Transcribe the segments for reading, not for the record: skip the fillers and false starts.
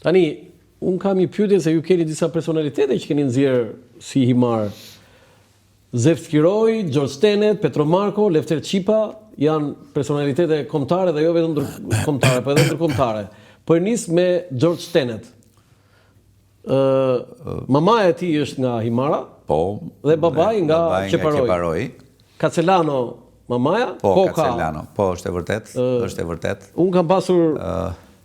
Tani, unë kam një pyetje se ju keni disa personalitete që keni nxjerr si himar. Zef Skiroj, George Tenet, Petro Marko, Lefter Qipa janë personalitete kombëtare dhe jo vetëm kombëtare, por edhe ndërkombëtare. Po nis me George Tenet. Mamaja e tij është nga Himara. Po. Dhe babai nga Qeparoi. Kacelano mamaja, po Koka. Kacelano. Po, është e vërtet, është e vërtet. Unë kam pasur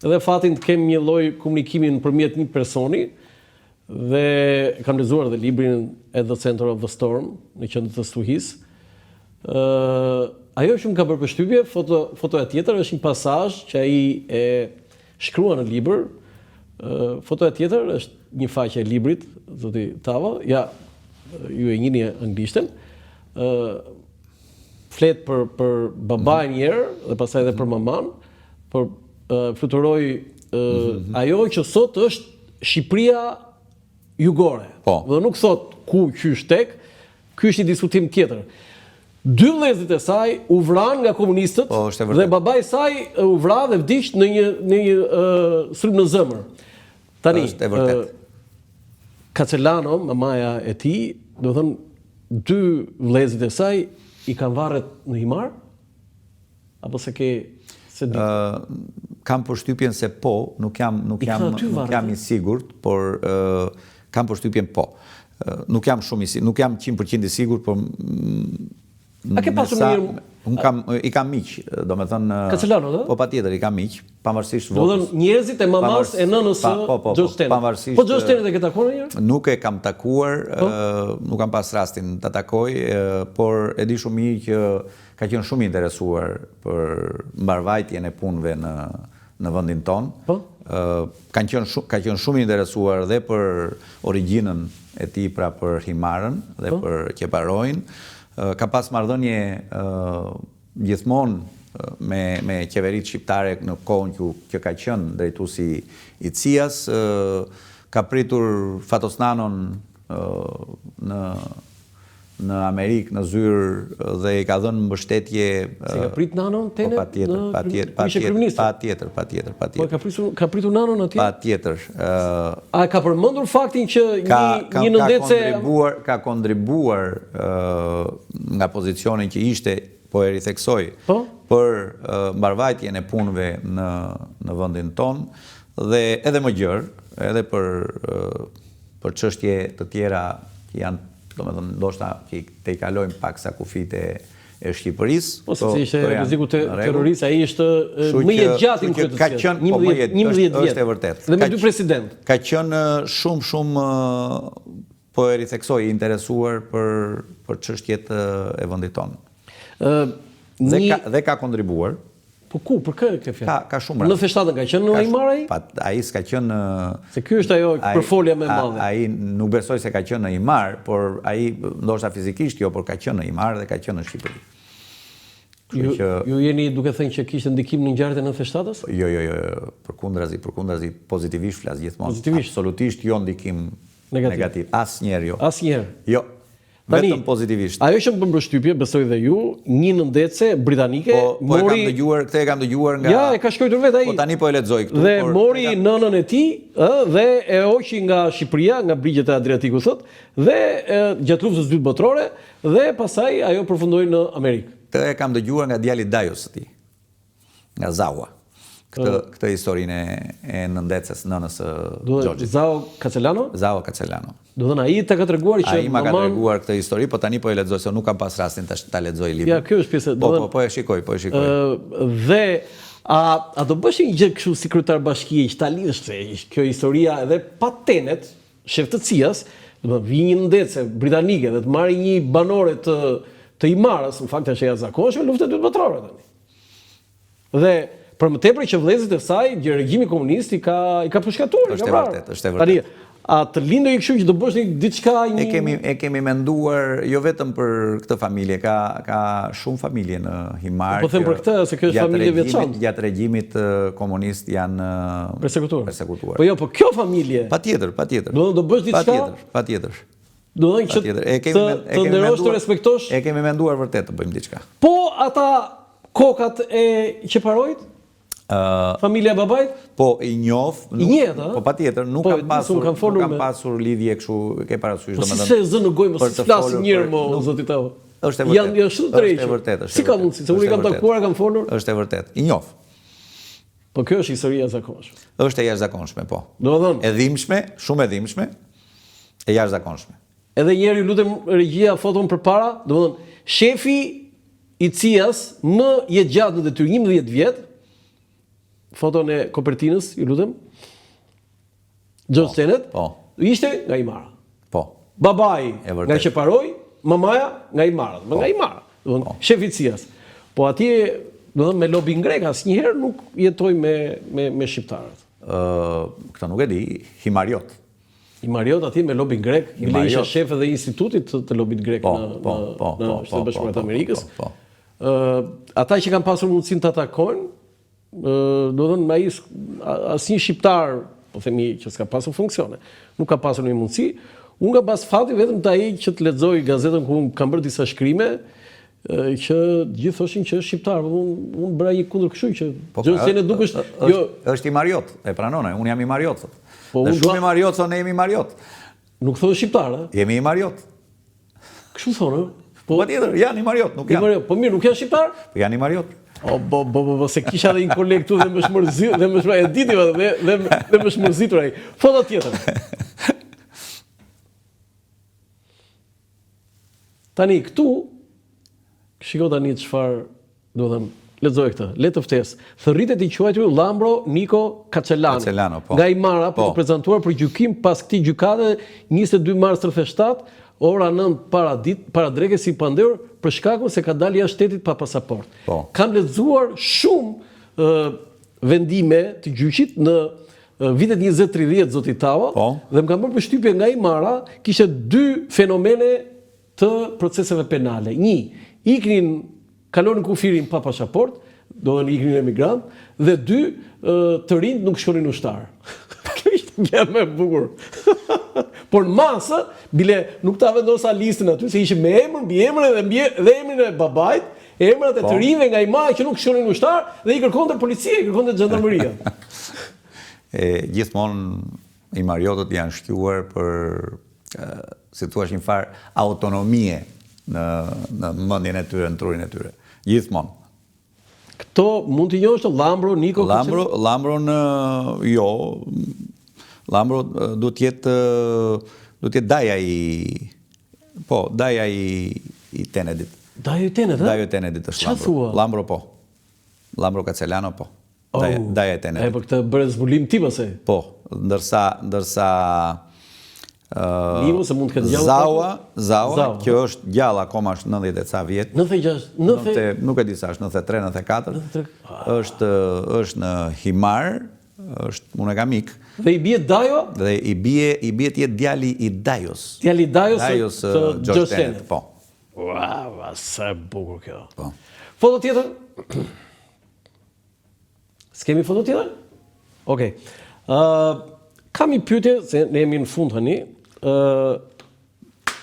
edhe fatin të kem një lloj komunikimi nëpërmjet një personi dhe kam lexuar edhe librin At the Center of the Storm në qendër të stuhisë. Ajo që më ka bërë përshtypje, fotoja tjetër është një pasazh që ai e shkrua në libër. Fotoja tjetër është një faqe e librit, zoti Tava, ja ju e njihni anglishten. Flet për babain një herë dhe pastaj edhe për maman, por fluturoi ajo që sot është Shqipëria jugore. Po. Dhe nuk thot ku qysh tek, ky është një diskutim tjetër. Dy vëllezërit e saj u vran nga komunistët dhe babai i saj u vra dhe vdiq në një sulm në zemër. Tani, është e vërtet. Kacelano, mamaja e tij, do të thënë dy vëllezërit e saj i kanë varret në Himar? Apo se ke se di? Kam përshtypjen se po, nuk jam i sigurt, por kam përshtypjen po. Nuk jam 100% i sigurt, por a ke pasur mirë? I kam miq, domethënë. Kacelano, ëh? Po patjetër i kam miq, pavarësisht votës. Do të thënë njerëzit e mamas e nënës së George Tenet. Po George Tenet e ke takuar ndonjëherë? Nuk e kam takuar, nuk kam pas rastin ta takoj, por e di shumë mirë që ka qenë shumë i interesuar për mbarvajtjen e punëve në vendin ton. Po? Ka qenë shumë i interesuar dhe për origjinën e tij, pra për Himarën dhe për Qeparojin. Ka pas marrëdhënie gjithmonë me qeveritë shqiptare në kohën që ka qenë drejtuesi i CIA-s, ka pritur Fatosnanon në Amerikë, në zyrë, dhe i ka dhënë mbështetje. Se ka prit nanon Tenet? Patjetër. Po ka pritur nanon atje? Patjetër. A ka përmendur faktin që një nëndece ka kontribuar nga pozicioni që ishte, po e ritheksoj, për mbarvajtjen e punëve në vendin ton, dhe edhe më gjërë, edhe për çështje të tjera që janë, domethënë ndoshta që të i kalojmë pak sa kufit e Shqipërisë. Po se ishte rreziku terrorist, ai është më i gjatë në këtë. Ka qenë 11 vjet. Është e vërtet. Dhe me dy president. Ka qenë shumë po e ritheksoj i interesuar për çështjet e vendit tonë. Dhe ka kontribuar. Po ku, për kë ke fjalë? Ka shumë në feshtatën ka qenë në Himar ai? Ai s'ka qenë. Se ky është ajo përfolja më e madhe. Ai nuk besoj se ka qenë në Himar, por ai ndoshta fizikisht jo, por ka qenë në Himar dhe ka qenë në Shqipëri. Ju jeni duke thënë që kishte ndikim në ngjarjet e 9 feshtatës? Jo, përkundrazi, pozitivisht flas gjithmonë. Pozitivisht. Absolutisht jo ndikim negativ. Asnjëherë jo. Asnjëherë. Jo. Vetëm pozitivisht. Ajo që më bën përshtypje, besoj dhe ju, një nëndece britanike mori. Këtë e kam dëgjuar nga. Ja, e ka shkruar vetë ai. Po tani po e lexoj këtu. Dhe mori nënën e tij, dhe e hoqi nga Shqipëria, nga brigjet e Adriatikut thot, dhe gjatë luftës së dytë botërore, dhe pastaj ajo përfundoi në Amerikë. Këtë e kam dëgjuar nga djali Dajos së tij. Nga Zaua. Këtë historinë e nëndecës nënës së Xhoxhit. Zao Kacelano? Zao Kacelano. Do thënë ai të ka treguar që ai ma ka treguar këtë histori, po tani po e lexoj se nuk kam pas rastin ta lexoj librin. Ja, kjo është pjesa. Po e shikoj. Dhe a do bësh një gjë kështu si kryetar bashkie që ta lidhësh kjo historia edhe pa Tenet, shef të CIA-s, do të vinë një ndece britanike dhe të marrë një banore të Himarës, në fakt është e jashtëzakonshme lufta e dytë botërore tani. Dhe për më tepër që vëllezërit e saj, regjimi komunist i ka përshkatuar. Është e vërtet. A të lindoj kështu që do bësh diçka E kemi menduar jo vetëm për këtë familje, ka shumë familje në Himar. Po them për këtë se kjo është familje veçantë. Gjatë regjimit komunist janë persekutuar. Po jo, po kjo familje. Patjetër. Do bësh diçka? Patjetër. Do të thënë që të nderosh, të respektosh. E kemi menduar vërtet të bëjmë diçka. Po ata kokat e Qeparojit? Familja e babait? Po, i njoh. I njehet, a? Po patjetër, nuk kam pasur lidhje kështu, ke parasysh domethënë. Po si se zë në gojë mos flas njëherë më zoti tao. Është e vërtetë. Janë shumë të rëndë. Është e vërtetë. Si ka mundësi? Se unë kam takuar, kam folur. Është e vërtetë. I njoh. Po kjo është historia e zakonshme. Është e jashtëzakonshme, po. Domethënë, E dhimbshme, shumë e dhimbshme, e jashtëzakonshme. edhe një herë ju lutem regjia foton përpara, domethënë shefi i CIA-s më i gjatë në detyrë 11 vjet. Foton e kopertinës, ju lutem. George Tenet. Po. Ishte nga Imara. Po. Babai E vërtet. nga Qeparoj, mamaja nga Imara. Nga Imara. Domethënë shefi i CIA-s. Po atje, domethënë me lobin grek asnjëherë nuk jetoj me shqiptarët. Këtë nuk e di, Himariot. Imariot atje me lobin grek, bile ishte shef edhe i institutit të lobit grek në Shtetet Bashkuara të Amerikës. Ata që kanë pasur mundësinë të atakojnë, do të thënë asnjë shqiptar, po themi që s'ka pasur funksione, nuk ka pasur një mundësi. Unë nga pas fati vetëm të ai që të lexoj gazetën ku kam bërë disa shkrime, që gjithë thoshin që është shqiptar, unë bëra një kundër kështu që Gjosen e dukesh është i Mariot, e pranone, unë jam i Mariot. Po Dhe shumë i Mariot, ne jemi i Mariot. Nuk thonë shqiptar, a? Jemi i Mariot. Kështu thonë, Po patjetër, janë i Mariot, nuk janë. Po mirë, nuk janë shqiptar? Po janë i Mariot. Po se kisha edhe një koleg këtu dhe më shmërzit, dhe më shmërzit, e ditiva dhe më shmërzitur ai. Foto tjetër. Tani këtu, shiko tani çfarë, do të them, lexoj këtë. Le të ftes. Thërritet i quajtur Lambro Niko Kaçelano. Nga Imara për të prezantuar për gjykim pas këtij gjykate 22 mars 37, ora 9 para drekës si pandehur për shkakun se ka dalë jashtë shtetit pa pasaport. Kam lexuar shumë vendime të gjyqit në vitet 20-30 zoti Tava dhe më kam bërë përshtypje nga Imara kishte dy fenomene të proceseve penale. Një, iknin kalonin kufirin pa pasaport, do të iknin emigrant, dhe dy, të rinjt nuk shkonin ushtar. Kjo ishte gjë më e bukur. Por masë, bile nuk ta vendosa listën aty, se ishte me emër, mbi emrin dhe emrin e babait, emrat e të rinjve nga Imara që nuk shkonin ushtar dhe i kërkonte policia, i kërkonte xhandarmeria. Gjithmonë i Mariotët janë shquar për si thua një farë autonomie në mendjen e tyre, në trurin e tyre. Gjithmonë. Këto mund t'i njohësh Lambro, Niko? Lambro jo. Lambro duhet jetë daja i Tenedit. Daja i Tenedit? Daja i Tenedit është Lambro. Çfarë thua? Lambro po. Lambro Kaçelano po. Daja i Tenedit. Po këtë bëre zbulim ti pse? Po, ndërsa Limo se mund të ketë gjallë. Zaua, që është gjallë akoma është 90 e ca vjet. 96, nuk e di sa është 93, 94. Është në Himar, unë e kam ik. Dhe i bie Dajo? Dhe i bie të jetë djali i Dajos. Djali i Dajos të George Tenet. Po. Ua, sa e bukur kjo. Po. Foto tjetër? S'kemi foto tjetër? Okej. Kam një pyetje, se ne jemi në fund tani.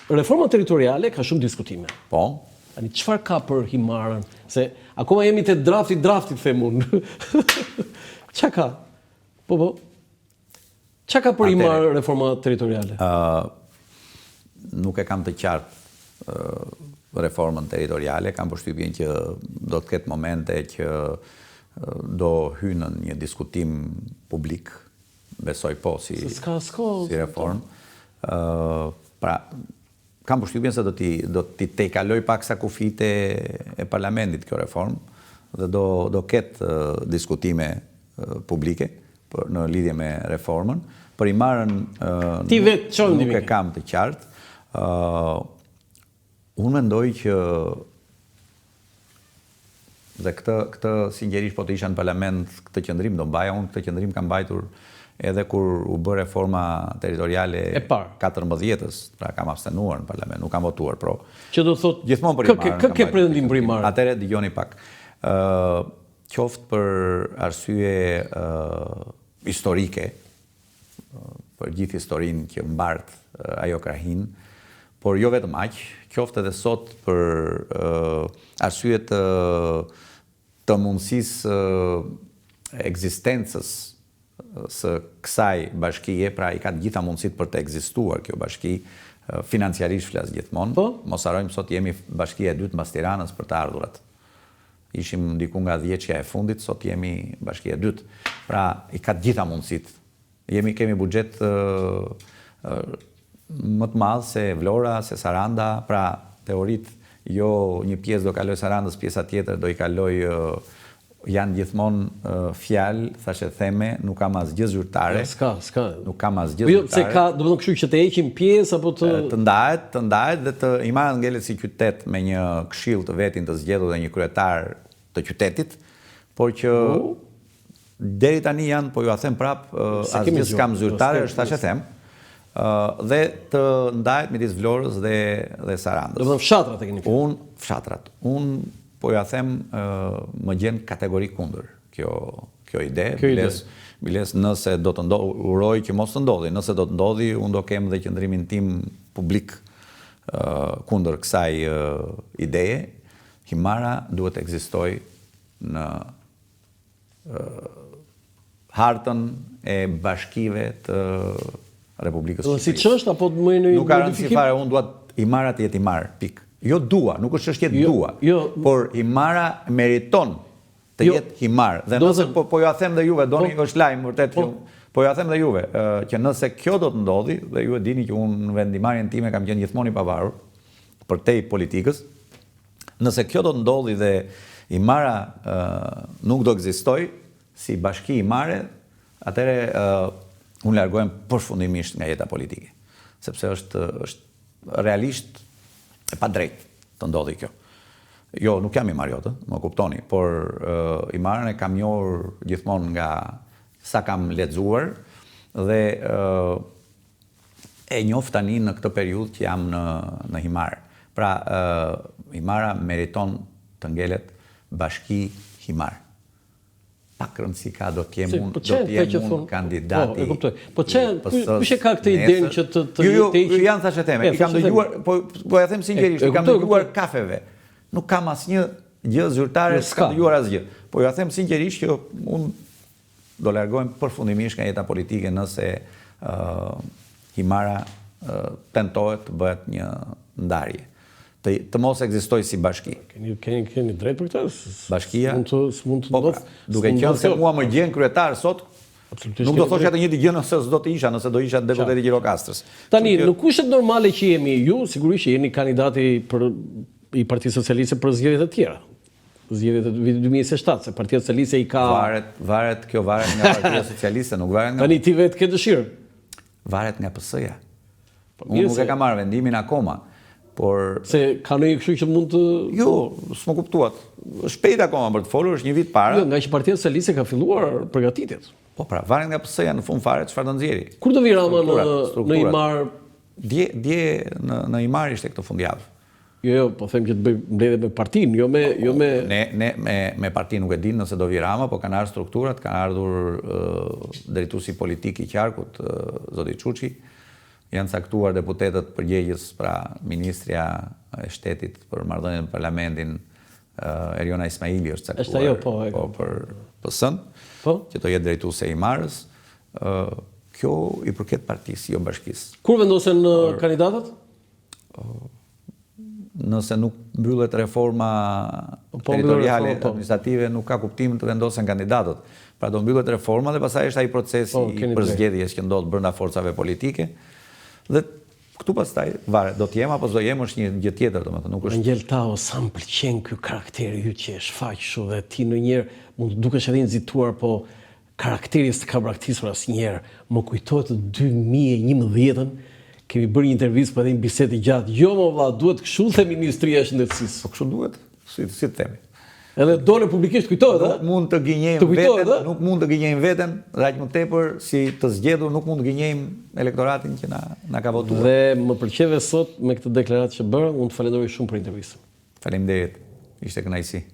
Reforma territoriale ka shumë diskutime. Po. Tani çfarë ka për Himarën? Se akoma jemi te draftit them unë. Çka ka? Po. Çka ka për Himarë reforma territoriale? Nuk e kam të qartë reformën territoriale, kam përshtypjen që do të ketë momente që do hynë në një diskutim publik, besoj po si reformë. Pra, kam përshtypjen se do t'i tejkaloj pak sa kufite e parlamentit kjo reformë dhe do ketë diskutime publike në lidhje me reformën. Për Himarën nuk e kam të qartë. Unë mendoj që dhe këtë sinqerisht po të isha në parlament këtë qëndrim do mbaja, unë këtë qëndrim kam mbajtur edhe kur u bë reforma territoriale 14-ës, pra kam abstenuar në parlament, nuk kam votuar, pro. Që do thot, gjithmonë për Himarën. Kë ke pretendim për Himarën? Atëherë dëgjoni pak. Qoftë për arsye historike, për gjithë historinë që mbart ajo krahin, por jo vetëm aq, qoftë edhe sot për arsye të mundësisë ekzistencës së kësaj bashkie, pra i ka të gjitha mundësit për të ekzistuar kjo bashki, financiarisht flas gjithmonë. Mos harrojmë sot jemi bashkia e dytë mbas Tiranës për të ardhurat. Ishim diku nga 10 e fundit, sot jemi bashkia e dytë. Pra i ka të gjitha mundësit. Kemi buxhet më të madh se Vlora, se Saranda, pra teorit jo një pjesë do kaloj Sarandës, pjesa tjetër do i kaloj janë gjithmonë fjalë, thashë theme, nuk kam asgjë zyrtare. S'ka. Nuk kam asgjë zyrtare. Jo, zyrtare. se ka, do të kështu që të heqim pjesë apo të ndahet dhe të i marrë ngelet si qytet me një këshill të vetin të zgjedhur dhe një kryetar të qytetit, por që deri tani janë, po ju a them prap, asgjë s'kam zyrtare, është thashë them. Dhe të ndahet midis Vlorës dhe Sarandës. Do të thonë fshatrat e keni fjalë. Fshatrat. Po ja them, më gjen kategori kundër kjo ide. Biles nëse do të uroj që mos të ndodhi. Nëse do të ndodhi, unë do kem dhe qëndrimin tim publik kundër kësaj ideje. Himara duhet të ekzistoj në hartën e bashkive të Republikës Shqipërisë. Si ç'është apo më në nuk ka rëndësi fare, unë duat Himara të jetë Himar, pik. Jo dua, nuk është çështje dua, por Himara meriton të jetë Himar. Dhe nëse po ja them dhe juve, doni është lajm vërtet kjo. Po ja them dhe juve që nëse kjo do të ndodhi, dhe ju e dini që unë në vendimarrjen time kam qenë gjithmonë i pavarur përtej politikës, nëse kjo do të ndodhi dhe Himara nuk do ekzistoj si bashki himare, atëre unë largohem përfundimisht nga jeta politike, sepse është realisht e pa drejt të ndodhi kjo. Jo, nuk jam himariotë, më kuptoni, por Himarën e kam njohur gjithmonë nga sa kam lexuar dhe e njoh tani në këtë periudhë që jam në Himar. Pra, Himara meriton të ngelet bashki Himar. Pak rëndësi ka do t'jem unë kandidati. Po kush e ka këtë idenë që të jetë? Jo, janë thashë teme. I kam dëgjuar, po ja them sinqerisht, i kam dëgjuar kafeve. Nuk kam asnjë gjë zyrtare, s'kam dëgjuar asgjë. Po ja them sinqerisht që unë do largohem përfundimisht nga jeta politike nëse Himara tentohet të bëhet një ndarje. Të mos ekzistoj si bashki. Keni drejt për këtë? Bashkia? S'mund të ndodh. Duke qenë se mua më gjen kryetar sot, nuk do thosh atë njëjtë gjë nëse s'do të isha, nëse do isha deputeti Gjirokastrës. Tani, në kushtet normale që jemi, ju sigurisht që jeni kandidati i Partisë Socialiste për zgjedhjet e tjera. Zgjedhjet e vitit 2027, se Partia Socialiste i ka varet nga Partia Socialiste, nuk varet nga. Tani ti vetë ke dëshirë. Varet nga PS-ja. Unë nuk e kam marrë vendimin akoma. Se ka në kështu që mund të... Jo, s'më kuptuat. Shpejt akoma për të folur, është një vit para. Jo, nga që Partia Socialiste ka filluar përgatitjet. Po pra, varet nga PS-ja në fund fare çfarë do nxjerrë. Kur do vi Rama në Himar? Dje në Himar ishte këtë fundjavë. Jo, po them që të bëj mbledhje me partinë, jo me... Ne me partinë nuk e din nëse do vi Rama, po kanë ardhur strukturat, kanë ardhur drejtuesi politik i qarkut, zoti Çuçi. Janë caktuar deputetët përgjegjës, pra Ministrja e Shtetit për marrëdhënien me Parlamentin, Eriona Ismaili është caktuar për PS-n, që do jetë drejtuese e Himarës. Kjo i përket partisë, jo bashkisë. Kur vendosen kandidatët? Nëse nuk mbyllet reforma territoriale administrative, nuk ka kuptim të vendosen kandidatët. Pra do mbyllet reforma dhe pastaj është ai procesi i përzgjedhjes që ndodh brenda forcave politike. Dhe këtu pastaj varet, do të jem apo s'do jem është një gjë tjetër, domethënë nuk është. Angel Tao, sa më pëlqen ky karakteri yt që e shfaq kështu dhe ti ndonjëherë mund të dukesh edhe i nxituar, po karakteri s'ka braktisur asnjëherë. Më kujtohet 2011-ën, kemi bërë një intervistë për edhe një bisedë gjatë. Jo më valla, duhet kështu the Ministria e Shëndetësisë. Po kështu duhet, si të themi. Edhe dole publikisht kujtohet, Nuk mund të gënjejmë veten, nuk mund të gënjejmë veten, dhe aq më tepër si të zgjedhur nuk mund të gënjejmë elektoratin që na ka votuar. Dhe më pëlqeve sot me këtë deklaratë që bëra, unë të falenderoj shumë për intervistën. Faleminderit. Ishte kënaqësi.